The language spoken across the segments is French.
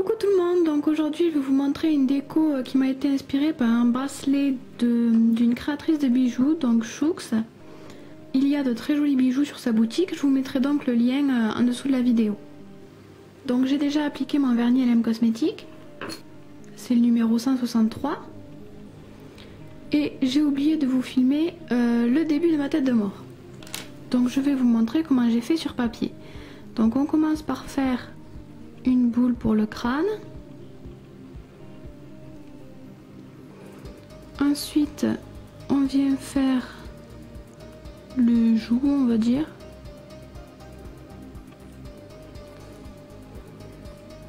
Coucou tout le monde, donc aujourd'hui je vais vous montrer une déco qui m'a été inspirée par un bracelet d'une créatrice de bijoux, donc Choux. Il y a de très jolis bijoux sur sa boutique, je vous mettrai donc le lien en dessous de la vidéo. Donc j'ai déjà appliqué mon vernis LM Cosmétique, c'est le numéro 163. Et j'ai oublié de vous filmer le début de ma tête de mort. Donc je vais vous montrer comment j'ai fait sur papier. Donc on commence par faire une boule pour le crâne. Ensuite, on vient faire le joue, on va dire.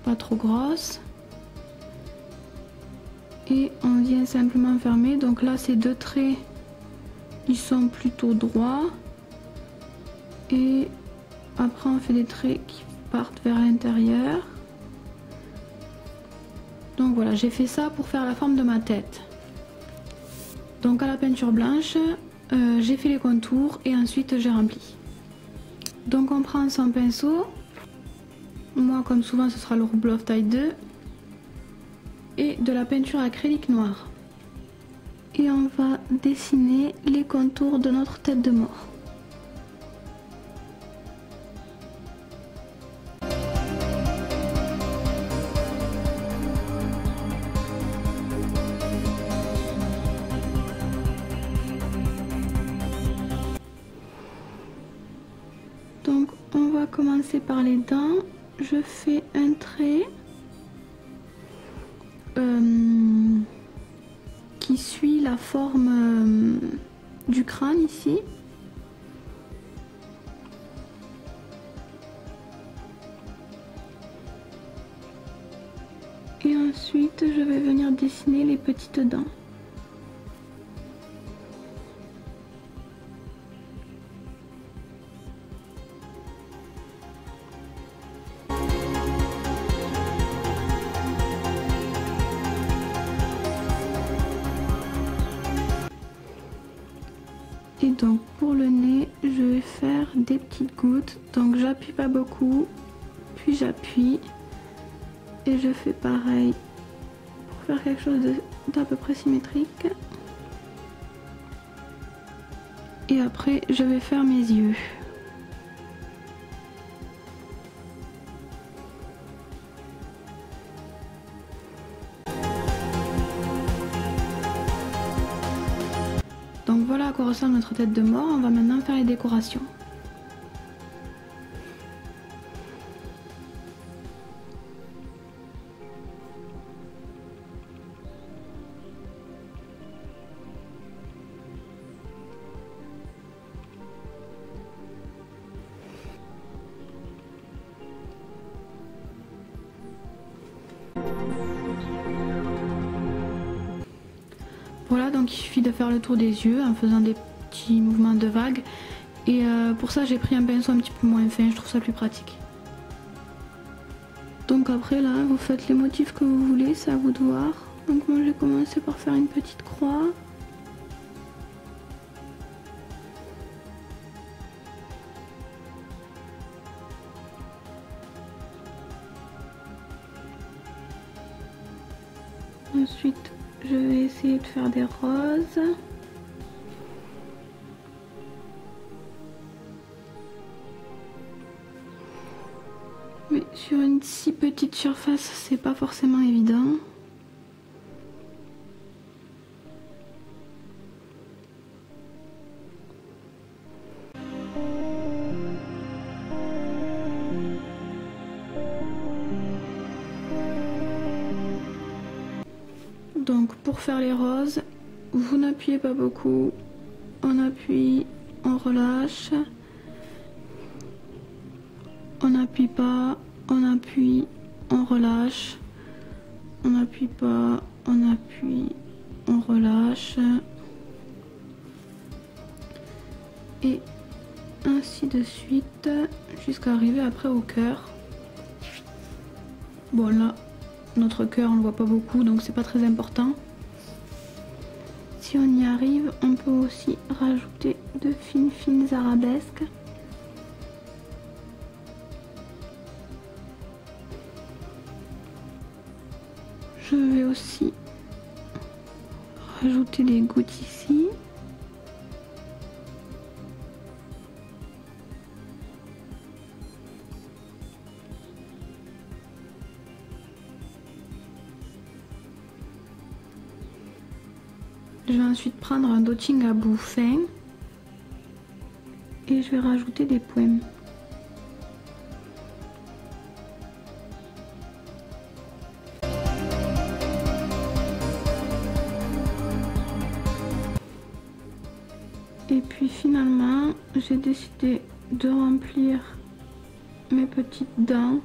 Pas trop grosse. Et on vient simplement fermer. Donc là, ces deux traits, ils sont plutôt droits. Et après, on fait des traits qui partent vers l'intérieur. Donc voilà, j'ai fait ça pour faire la forme de ma tête. Donc à la peinture blanche, j'ai fait les contours et ensuite j'ai rempli. Donc on prend son pinceau. Moi, comme souvent, ce sera le Rubloff taille 2. Et de la peinture acrylique noire. Et on va dessiner les contours de notre tête de mort. Donc on va commencer par les dents. Je fais un trait qui suit la forme du crâne ici. Et ensuite je vais venir dessiner les petites dents. Et donc pour le nez, je vais faire des petites gouttes. Donc j'appuie pas beaucoup, puis j'appuie. Et je fais pareil pour faire quelque chose d'à peu près symétrique. Et après, je vais faire mes yeux. Donc voilà à quoi ressemble notre tête de mort. On va maintenant faire les décorations. Voilà, donc il suffit de faire le tour des yeux en faisant des petits mouvements de vague. Et pour ça, j'ai pris un pinceau un petit peu moins fin, je trouve ça plus pratique. Donc après là, vous faites les motifs que vous voulez, c'est à vous de voir. Donc moi j'ai commencé par faire une petite croix. Ensuite, je vais essayer de faire des roses. Mais sur une si petite surface, c'est pas forcément évident. Donc pour faire les roses, vous n'appuyez pas beaucoup, on appuie, on relâche, on n'appuie pas, on appuie, on relâche, on n'appuie pas, on appuie, on relâche, et ainsi de suite jusqu'à arriver après au cœur. Bon là, notre cœur on le voit pas beaucoup donc c'est pas très important. Si on y arrive, on peut aussi rajouter de fines arabesques. Je vais aussi rajouter des gouttes ici. Je vais ensuite prendre un dotting à bout fin et je vais rajouter des poèmes. Et puis finalement, j'ai décidé de remplir mes petites dents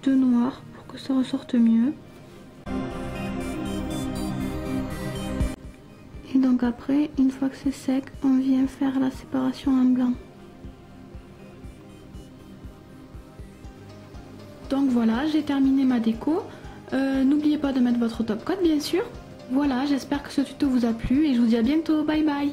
de noir pour que ça ressorte mieux. Et donc après, une fois que c'est sec, on vient faire la séparation en blanc. Donc voilà, j'ai terminé ma déco. N'oubliez pas de mettre votre top coat bien sûr. Voilà, j'espère que ce tuto vous a plu et je vous dis à bientôt. Bye bye.